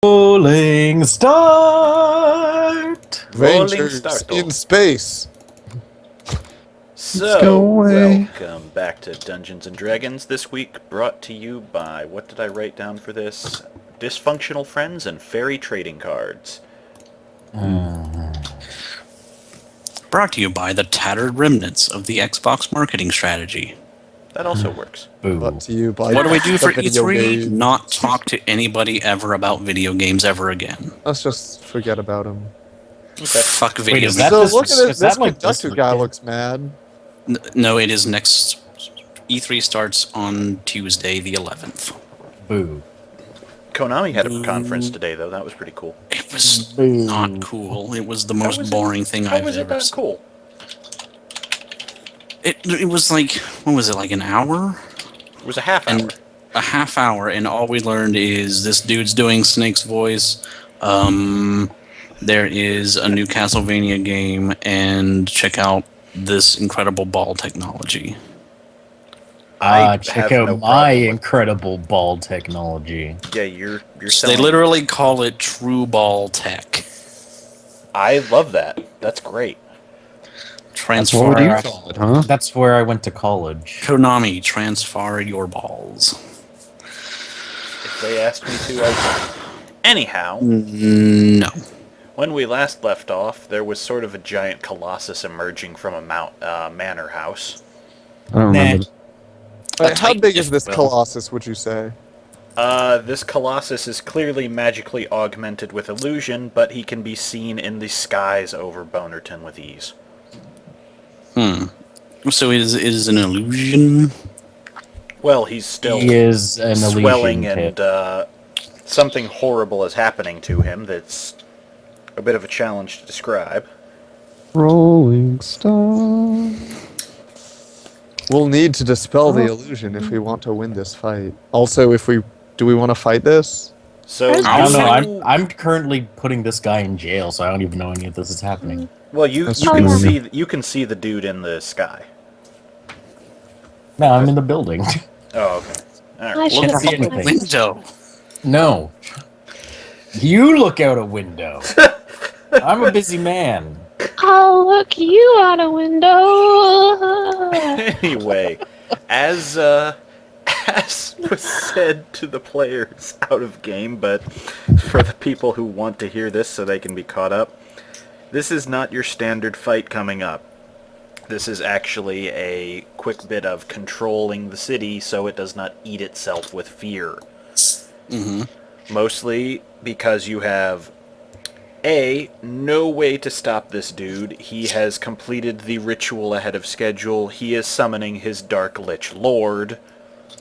Rolling start! Rangers in space. So, welcome back to Dungeons & Dragons. This week brought to you by, what did I write down for this? Dysfunctional Friends and Fairy Trading Cards. Brought to you by the tattered remnants of the Xbox marketing strategy. That also works. Brought to you by What do we do for video E3? games. Not talk to anybody ever about video games ever again. Let's just forget about him. Okay. Fuck video is games. that So this- look at is this. This that like this conductor guy weekend? looks mad. No, it is next. E3 starts on Tuesday the 11th. Boo. Konami had a conference today, though. That was pretty cool. It was not cool. It was the most boring thing I've ever seen. Cool? It was like, what was it, like an hour? It was a half hour. And a half hour, and all we learned is this dude's doing Snake's voice. There is a new Castlevania game, and check out this incredible ball technology. Check have out no my problem with- incredible ball technology. Yeah, you're They selling... literally call it true ball tech. I love that. That's great. Transfer. What would you call it, huh? That's where I went to college. Konami, transfer your balls. If they asked me to, I would. Anyhow, No. when we last left off, there was sort of a giant colossus emerging from a manor house. I don't remember. Wait, how Titan, big is if this will. colossus, would you say? This colossus is clearly magically augmented with illusion, but he can be seen in the skies over Bonerton with ease. So it is an illusion? Well, he's still He is an swelling illusion and something horrible is happening to him that's a bit of a challenge to describe. Rolling Stone. We'll need to dispel the illusion if we want to win this fight. Also, do we want to fight this? So I don't know. you- I'm currently putting this guy in jail, so I don't even know any of this is happening. well, you That's can true. see the dude in the sky. No, I'm in the building. Oh, okay. All I right. should Can't have see said anything. my- Window. No. You look out a window. I'm a busy man. I'll look you out a window. Anyway, as was said to the players out of game, but for the people who want to hear this so they can be caught up, this is not your standard fight coming up. This is actually a quick bit of controlling the city so it does not eat itself with fear. Mostly because you have no way to stop this dude. He has completed the ritual ahead of schedule. He is summoning his Dark Lich Lord.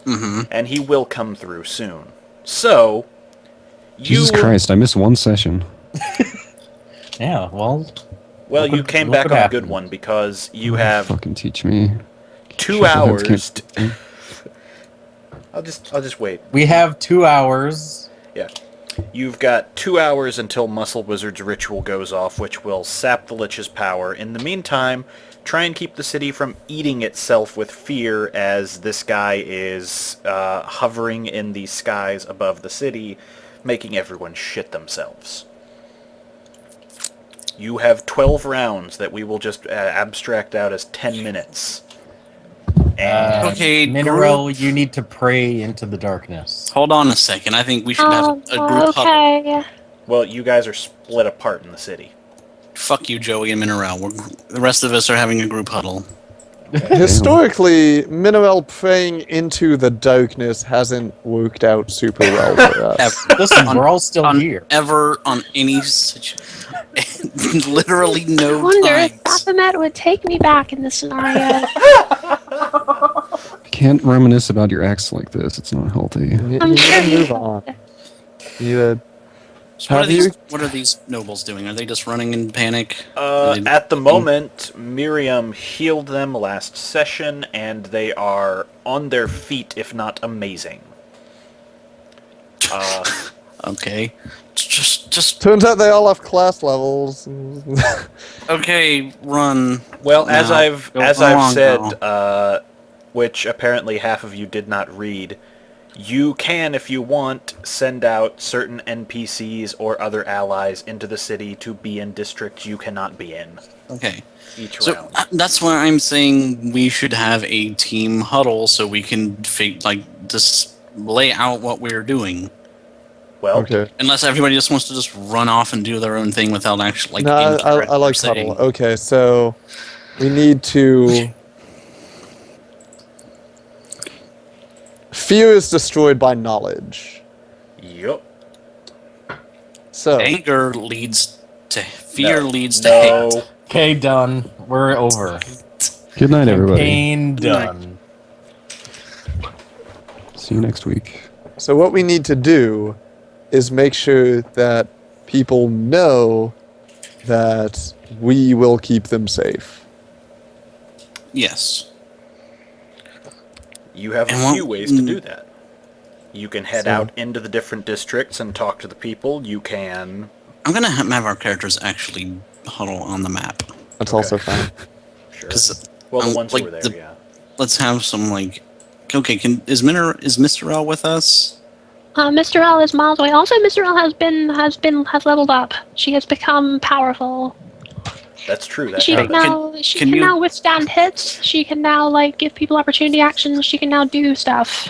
And he will come through soon. So, Jesus Christ, I missed one session. Yeah, well, well, Look you what- came look back what on a happened. good one because you have Fucking teach me. 2 hours. I'll just wait. we have 2 hours. Yeah. You've got 2 hours until Muscle Wizard's ritual goes off, which will sap the Lich's power. In the meantime, try and keep the city from eating itself with fear as this guy is hovering in the skies above the city, making everyone shit themselves. You have 12 rounds that we will just abstract out as 10 minutes. And Okay, Mineral, you need to pray into the darkness. Hold on a second. I think we should have a group huddle. Okay. well, you guys are split apart in the city. Fuck you, Joey and Mineral. The rest of us are having a group huddle. Historically, Mineral praying into the darkness hasn't worked out super well for us. Ever. Listen, we're all still here. Ever on any such... literally I no wonder if times. Baphomet would take me back in this scenario. Can't reminisce about your ex like this. It's not healthy. You I'm need sure to you move on. You need to- So what, Have you- what are these nobles doing? Are they just running in panic? Are they- At the moment, Miriam healed them last session, and they are on their feet, if not amazing. Okay. Just Turns out they all have class levels. okay. Run. Well, as No, I've go as wrong, I've said, though. which apparently half of you did not read, You can, if you want, send out certain NPCs or other allies into the city to be in districts you cannot be in Okay. each So round. that's why I'm saying we should have a team huddle so we can just lay out what we're doing. Well, Okay. Unless everybody just wants to just run off and do their own thing without actually No, I like huddle. Okay, so we need to. Fear is destroyed by knowledge. yup. So Anger leads to fear, No. leads to No. hate. Okay, done. We're over. Good night, everybody. Campaign done. See you next week. So what we need to do is make sure that people know that we will keep them safe. Yes. You have And a what- few ways to do that. You can head So- out into the different districts and talk to the people. You can... I'm gonna have our characters actually huddle on the map. That's Okay. also fine. Sure. 'Cause, Well, the ones like, who were there, the- yeah. let's have some Okay, is Mr. L with us? Mr. L is miles away. Also, Mr. L has leveled up. She has become powerful. That's true. That She can happened. can you- now withstand hits. She can now give people opportunity actions. She can now do stuff.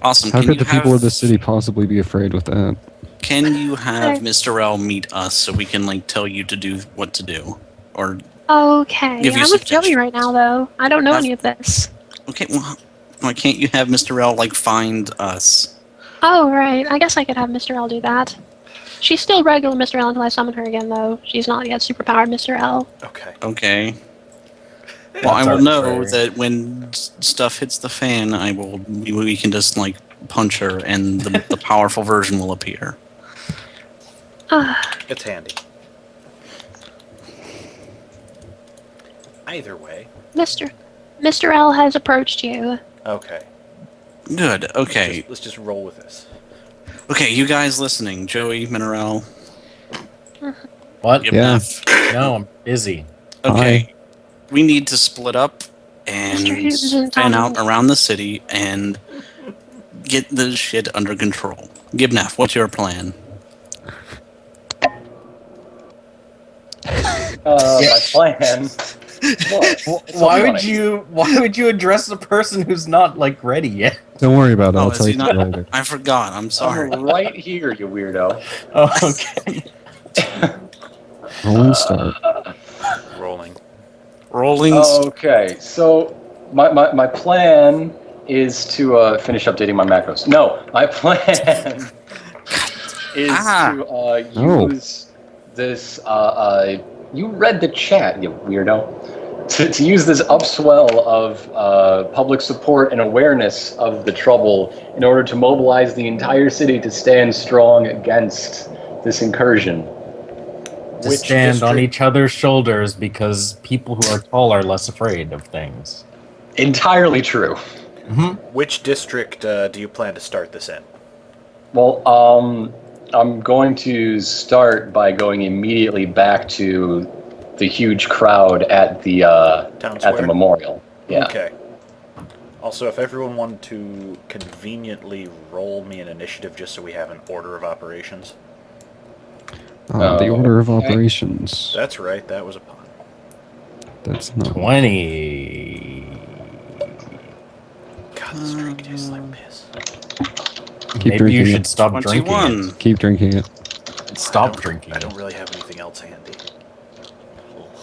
Awesome. How Can could you the people of have- the city possibly be afraid with that? Can you have Okay. Mr. L meet us so we can tell you to do what to do? Or Okay, Give you I'm with Joey suggestions. right now, though. I don't know Have- any of this. okay, well, why can't you have Mr. L find us? Oh, right. I guess I could have Mr. L do that. She's still regular Mr. L until I summon her again, thow. She's not yet superpowered Mr. L. Okay. Okay. Well, I That's will know arbitrary. that when stuff hits the fan, we can just punch her and the powerful version will appear. It's handy. Either way. Mr. L has approached you. Okay. Good. Okay. Let's just roll with this. Okay, you guys listening, Joey, Mineral, What? Yeah. Gibnef. No, I'm busy. Okay. We need to split up and Mr. Hughes isn't fan on. out around the city and get this shit under control. Gibnef, what's your plan? My plan. What? Why would you address a person who's not ready yet? Don't worry about it. I'll is tell he you not- later. I forgot. I'm sorry. I'm right here, you weirdo. Oh, okay. Rolling start. Rolling. Rolling. Okay, so my plan is to finish updating my macros. No, my plan is to use this. You read the chat, you weirdo. To use this upswell of public support and awareness of the trouble in order to mobilize the entire city to stand strong against this incursion. To Which stand on district? each other's shoulders because people who are tall are less afraid of things. Entirely true. Which district do you plan to start this in? Well, I'm going to start by going immediately back to the huge crowd at the Town at the square? memorial. Yeah. Okay. Also, if everyone wanted to conveniently roll me an initiative just so we have an order of operations. The order of okay. operations. That's right, that was a pun. That's not. 20. God, this drink tastes like piss. Keep Maybe you drinking should it. stop drinking 21. it. Keep drinking it. Stop drinking I don't it. really have anything else handy. Ugh.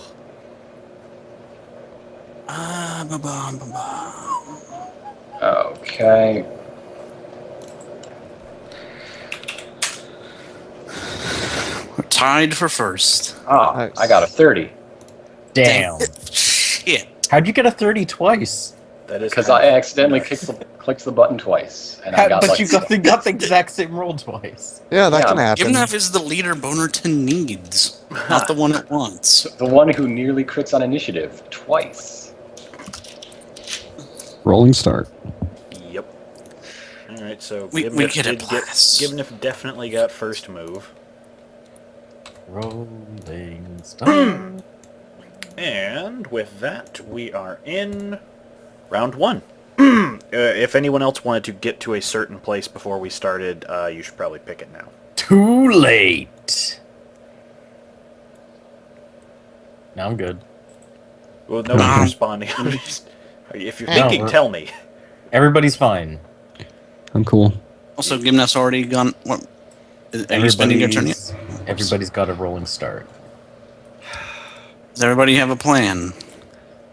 Okay. We're tied for first. Ah, I got a 30 Damn. Shit. How'd you get a 30 twice? That is because kind I of accidentally nuts. clicked the button twice, and I got But like you got the exact same roll twice. Yeah, that Yeah, can happen. Gibnef is the leader Bonerton needs, not the one it wants. the one who nearly crits on initiative twice. Rolling start. Yep. Alright, so We Gibnef get a did blast. Gibnef definitely got first move. Rolling start. And with that, we are in round one. if anyone else wanted to get to a certain place before we started, you should probably pick it now. Too late. No, I'm good. Well, nobody's responding. If you're thinking, tell me. Everybody's fine. I'm cool. Also, Gymnast's already gone. What? Are you spending your turn yet? Everybody's got a rolling start. Does everybody have a plan?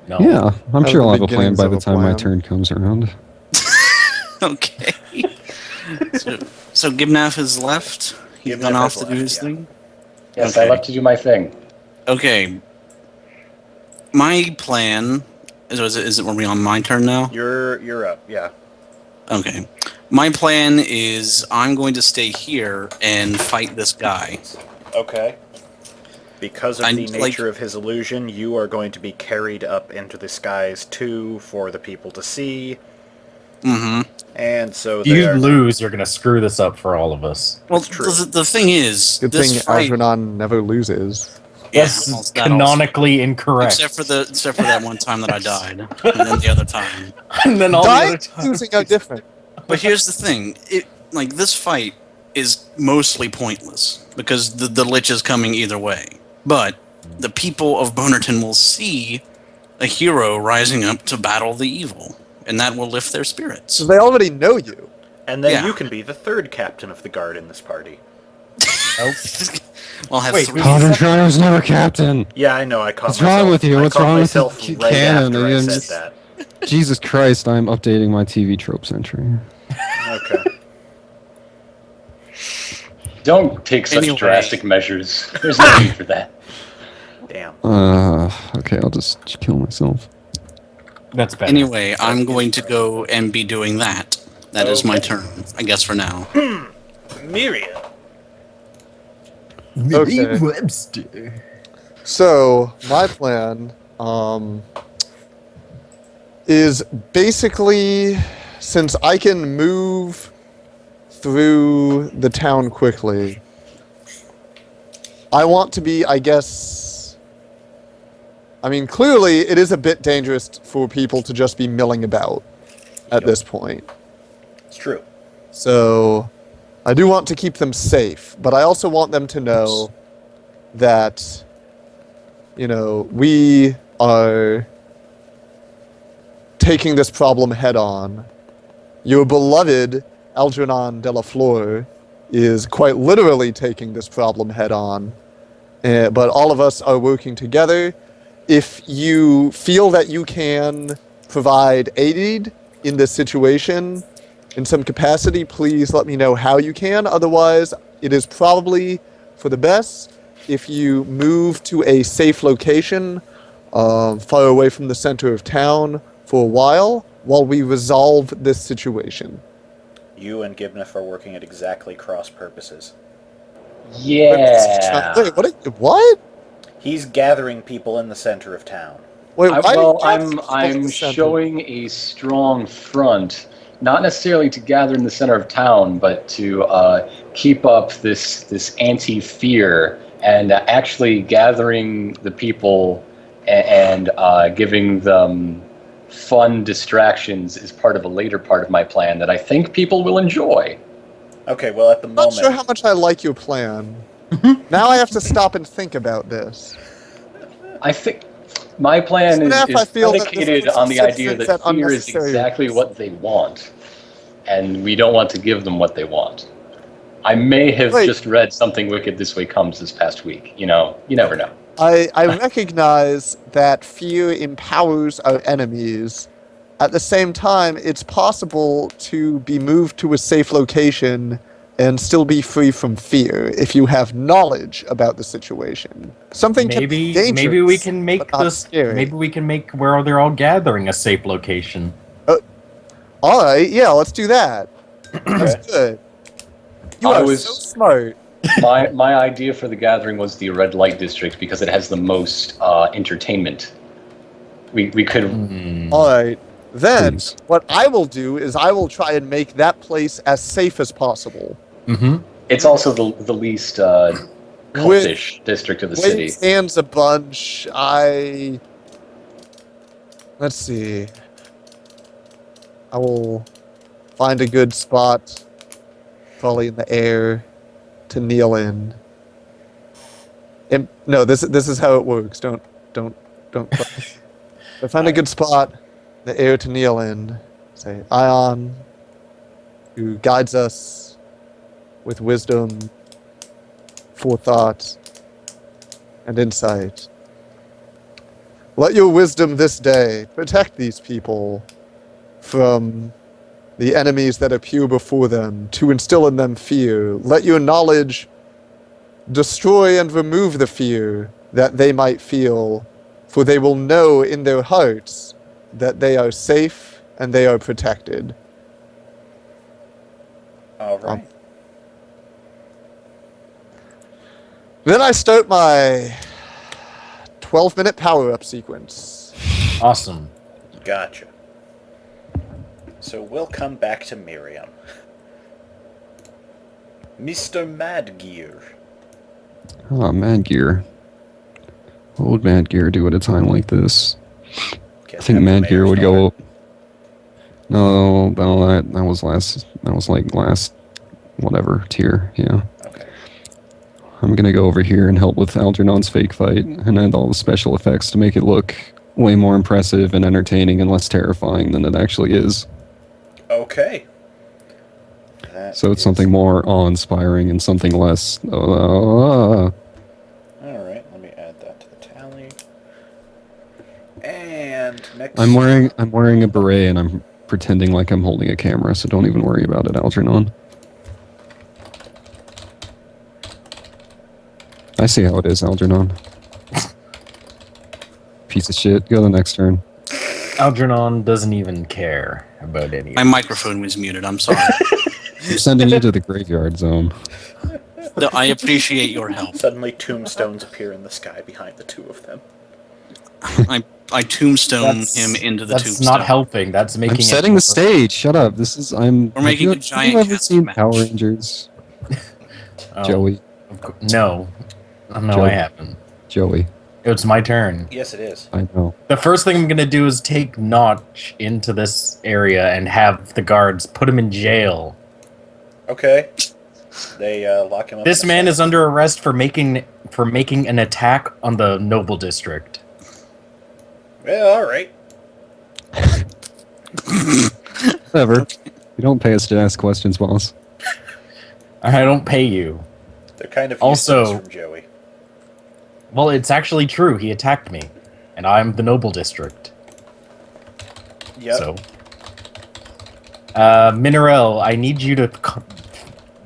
No. Yeah, I'm sure I'll have a plan beginnings by of the a time my plan. turn comes around. Okay. so Gimnaf is left. He's gone off to do his thing. Yes, Okay. I left to do my thing. Okay. My plan is it? Are we on my turn now? You're up. Yeah. Okay. My plan is I'm going to stay here and fight this guy. Okay. Because of the like- nature of his illusion, you are going to be carried up into the skies too for the people to see. Mm-hmm. And so If you they are lose, you're gonna screw this up for all of us. Well, That's true. the thing is, Good this thing fight, Algernon never loses. yeah, That's well, that canonically also, incorrect. except for that one time that I died, and then the other time. And then all the Dying other and times. losing are different. But here's the thing: this fight is mostly pointless because the Lich is coming either way. But the people of Bonerton will see a hero rising up to battle the evil, and that will lift their spirits. So they already know you. And then Yeah. you can be the third captain of the guard in this party. Nope. I'll have Wait, three. Connor Schreiner's never captain. Yeah, I know. I caught What's myself. wrong with you? I What's caught wrong with myself the right canon? after I Again, said that. Jesus Christ, I'm updating my TV tropes entry. Okay. Don't take such Anyway. drastic measures. There's no need for that. Damn. Okay, I'll just kill myself. That's better. Anyway, I'm going to go and be doing that. That is my Okay. turn, I guess, for now. Miriam. Okay. Webster. So my plan is basically, since I can move through the town quickly, I want to be, I guess, I mean, clearly it is a bit dangerous for people to just be milling about at this point. It's true. So I do want to keep them safe, but I also want them to know that, you know, we are taking this problem head on. Your beloved Algernon de la Fleur is quite literally taking this problem head on, but all of us are working together. If you feel that you can provide aid in this situation in some capacity, please let me know how you can. Otherwise, it is probably for the best if you move to a safe location far away from the center of town for a while we resolve this situation. You and Gibnef are working at exactly cross purposes. Yeah. Wait, what? He's gathering people in the center of town. Wait, why Well, do you have people in I'm the center? showing a strong front, not necessarily to gather in the center of town, but to keep up this anti-fear and actually gathering the people and giving them fun distractions is part of a later part of my plan that I think people will enjoy. Okay, well, at the I'm not moment, sure how much I like your plan. Now I have to stop and think about this. I think my plan Even if I is feel that this predicated puts on the idea citizens that at fear is unnecessary exactly risk. what they want, and we don't want to give them what they want. I may have Wait. just read Something Wicked This Way Comes this past week. You know, you never know. I recognize that fear empowers our enemies. At the same time, it's possible to be moved to a safe location and still be free from fear if you have knowledge about the situation. Something can be dangerous, Maybe we can make but not this. scary. Maybe we can make where they're all gathering a safe location. All right, yeah, let's do that. That's good. You I are was- so smart. My idea for the gathering was the red light district because it has the most entertainment. We could All right. Then, Please. what I will do is I will try and make that place as safe as possible. Mm-hmm. It's also the least cultish district of the city. Wait hands a bunch. Let's see. I will find a good spot, probably in the air, to kneel in. And, no, this is how it works. Don't. I find a good spot, the air to kneel in. Say, Ion, who guides us with wisdom, forethought, and insight. Let your wisdom this day protect these people from the enemies that appear before them, to instill in them fear. Let your knowledge destroy and remove the fear that they might feel, for they will know in their hearts that they are safe and they are protected. All right. Then I start my 12-minute power-up sequence. Awesome. Gotcha. So we'll come back to Miriam. Mr. Madgear. Oh, Mad Gear. What would Mad Gear do at a time like this? I think Mad Gear would go up. No, that was last. That was like last, whatever tier. Yeah. Okay. I'm gonna go over here and help with Algernon's fake fight and add all the special effects to make it look way more impressive and entertaining and less terrifying than it actually is. Okay. So it's something more awe-inspiring and something less. All right, let me add that to the tally. And next, I'm wearing a beret and I'm pretending like I'm holding a camera, so don't even worry about it, Algernon. I see how it is, Algernon. Piece of shit. Go to the next turn. Algernon doesn't even care about any of My this. microphone was muted. I'm sorry. I'm sending you to the graveyard zone. No, I appreciate your help. Suddenly tombstones appear in the sky behind the two of them. I tombstone That's- him into the That's tombstone. not helping. That's making. I'm setting the stage. Shut up. This is We're making a giant Have you ever chess seen match. Power Rangers? Oh, Joey. No, no, Joey. I haven't. Joey. It's my turn. Yes, it is. I know. The first thing I'm gonna do is take Notch into this area and have the guards put him in jail. Okay. They lock him up. This in a man cell. is under arrest for making an attack on the noble district. Well, all right. Whatever. You don't pay us to ask questions, boss. I don't pay you. They're kind of Also- useless from Joey. Well, it's actually true. He attacked me, and I'm the noble district. Yep. So, Minerel, I need you to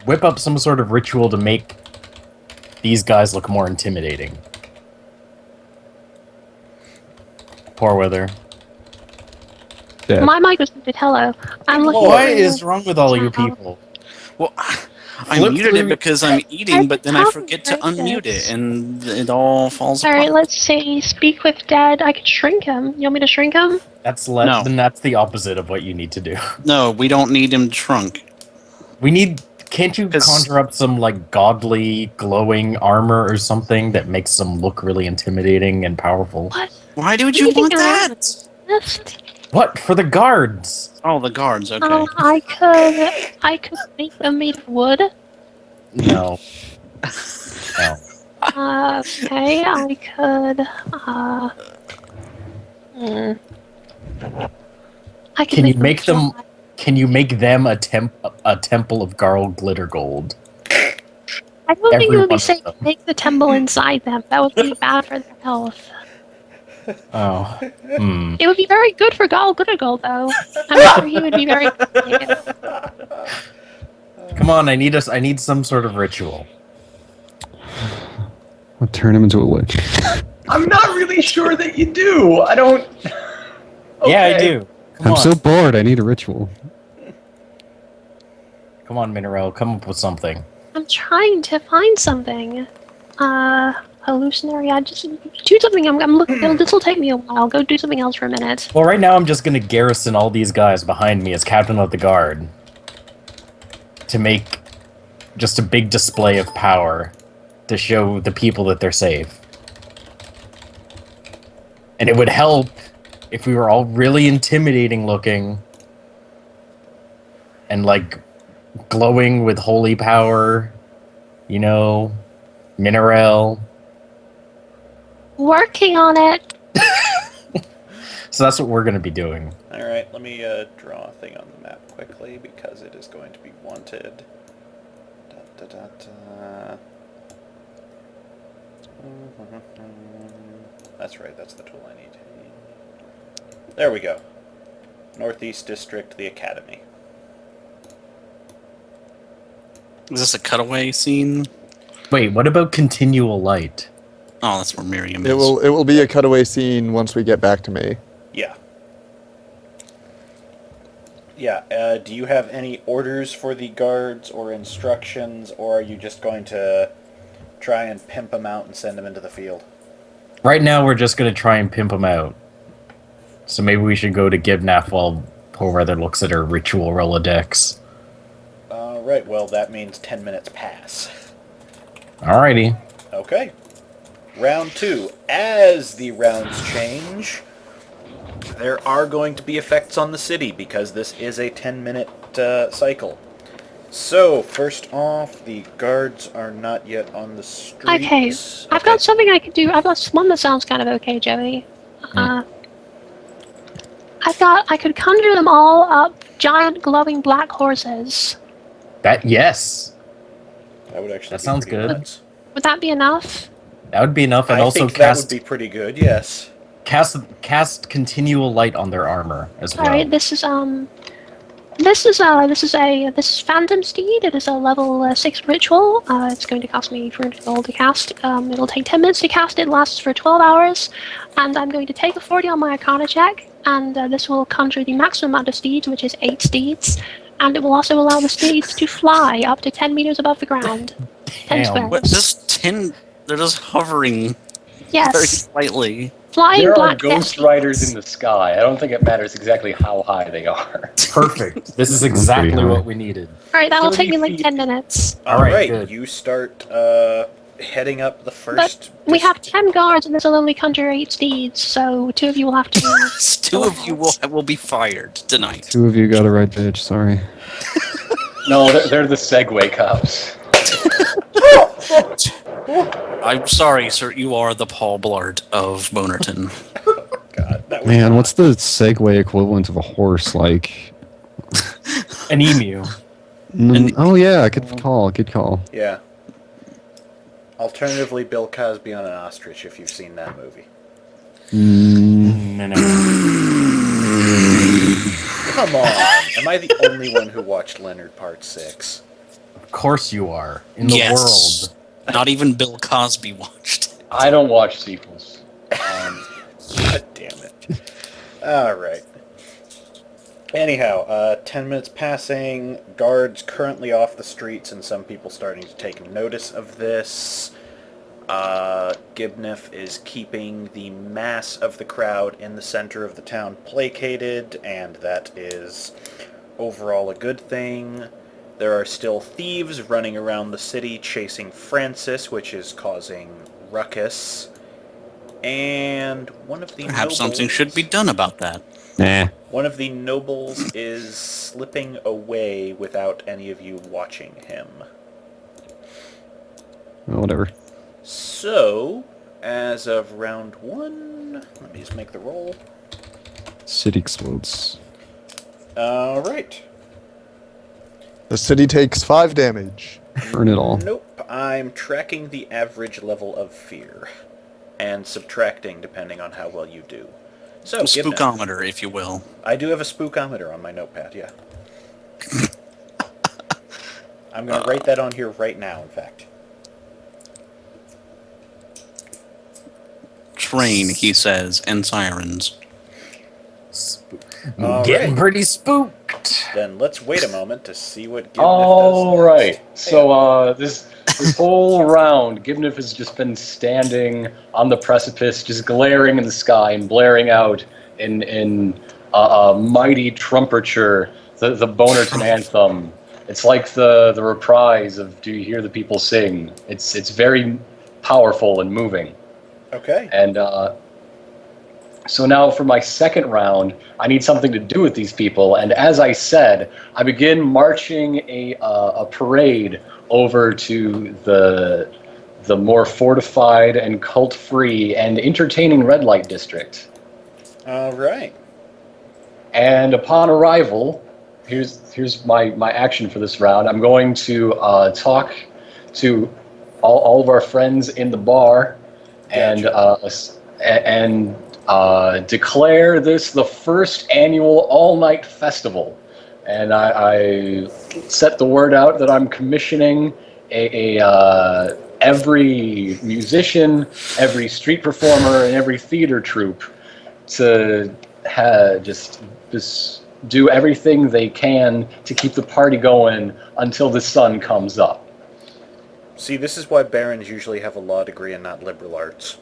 whip up some sort of ritual to make these guys look more intimidating. Poor Weather. Dead. My mic was muted. Hello. I'm looking. Lord. What for- is wrong with all you people? Well, I Flip muted it through- because I'm eating, but then I forget to Right there. unmute it, and it all falls All right, apart. let's say speak with Dad. I could shrink him. You want me to shrink him? That's No. then that's the opposite of what you need to do. No, we don't need him shrunk. We need. Can't you 'Cause- conjure up some like godly glowing armor or something that makes them look really intimidating and powerful? What? Why would What do you you think want I that? Yes. What for the guards? Oh, the guards. Okay. I could make them made of wood. No. No. Okay, I could. I could Can you make them? fly. Can you make them a temple of Garl Glitter Gold? I don't think every it would be one of safe to them? make the temple inside them. That would be bad for their health. Oh. Hmm. It would be very good for Gal Glitter Gold, though. I'm sure he would be very. Come on, I need some sort of ritual. I'll turn him into a lich. I'm not really sure that you do. I don't. Yeah, I Okay. do. Come I'm on, so bored. I need a ritual. come on, Minerel, come up with something. I'm trying to find something. Hallucinatory. I just do something. I'm looking. This will take me a while. Go do something else for a minute. Well, right now I'm just gonna garrison all these guys behind me as captain of the guard to make just a big display of power to show the people that they're safe. And it would help if we were all really intimidating looking and like glowing with holy power, you know, mineral. Working on it. So that's what we're going to be doing. Alright, let me draw a thing on the map quickly because it is going to be wanted. That's right, that's the tool I need. There we go. Northeast District, the Academy. Is this a cutaway scene? Wait, what about continual light? Oh, that's where Miriam is. It will be a cutaway scene once we get back to me. Yeah. Yeah, do you have any orders for the guards or instructions, or are you just going to try and pimp them out and send them into the field? Right now, we're just going to try and pimp them out. So maybe we should go to Gibnaf while Poor Weather looks at her ritual Rolodex. Right, well, that means 10 minutes pass. Alrighty. Okay. Round 2. As the rounds change, there are going to be effects on the city because this is a 10-minute cycle. So, first off, the guards are not yet on the streets. Okay, I've got something I could do. I've got one that sounds kind of okay, Joey. I could conjure them all up giant glowing black horses. Yes. That would actually That be sounds pretty good. nuts. Would that be enough? That would be enough, and I also think that cast would be pretty good, yes. cast continual light on their armor as well. Alright, this is Phantom Steed. It is a level 6 ritual. It's going to cost me 300 gold to cast. It'll take 10 minutes to cast. It lasts for 12 hours. And I'm going to take a 40 on my Arcana check. And this will conjure the maximum amount of steeds, which is 8 steeds. And it will also allow the steeds to fly up to 10 meters above the ground. 10 Damn. squares. What, just 10... They're just hovering very Yes. slightly. Flying There are black ghost steeds. riders in the sky. I don't think it matters exactly how high they are. Perfect. This is pretty exactly high. what we needed. Alright, that'll 30 take me like feet. 10 minutes. Alright, Alright, good. you start heading up the first... But we have 10 guards and this will only conjure 8 steeds, so 2 of you will have to... Two of you will be fired tonight. 2 of you got a right bitch, sorry. No, they're the Segway cops. I'm sorry, sir. You are the Paul Blart of Bonerton. God, that was Man, what's the Segway equivalent of a horse, like? An emu. Oh yeah, good call, good call. Yeah. Alternatively, Bill Cosby on an ostrich, if you've seen that movie. No. Come on! Am I the only one who watched Leonard Part 6? Of course you are. In the world. Not even Bill Cosby watched. I don't watch sequels. God damn it. Alright. Anyhow, 10 minutes passing, guards currently off the streets, and some people starting to take notice of this. Gibnef is keeping the mass of the crowd in the center of the town placated, and that is overall a good thing. There are still thieves running around the city chasing Francis, which is causing ruckus. And one of the Perhaps something nobles- should be done about that. Nah. One of the nobles is slipping away without any of you watching him. Well, whatever. So, as of round 1, let me just make the roll. City explodes. Alright. The city takes 5 damage. Burn it all. Nope, I'm tracking the average level of fear. And subtracting depending on how well you do. So, Gibnef. Spookometer, if you will. I do have a spookometer on my notepad, yeah. I'm going to write that on here right now, in fact. Train, he says, and sirens. Getting pretty spooked. Then let's wait a moment to see what Gibnef does All next. right. So this whole round, Gibnef has just been standing on the precipice, just glaring in the sky and blaring out in mighty trumpeture the Bonerton anthem. It's like the reprise of "Do You Hear the People Sing?" It's very powerful and moving. Okay. And So now for my second round, I need something to do with these people. And as I said, I begin marching a parade over to the more fortified and cult-free and entertaining red light district. All right. And upon arrival, here's my action for this round. I'm going to talk to all of our friends in the bar and declare this the first annual all-night festival. And I set the word out that I'm commissioning every musician, every street performer, and every theater troupe to just do everything they can to keep the party going until the sun comes up. See, this is why barons usually have a law degree and not liberal arts.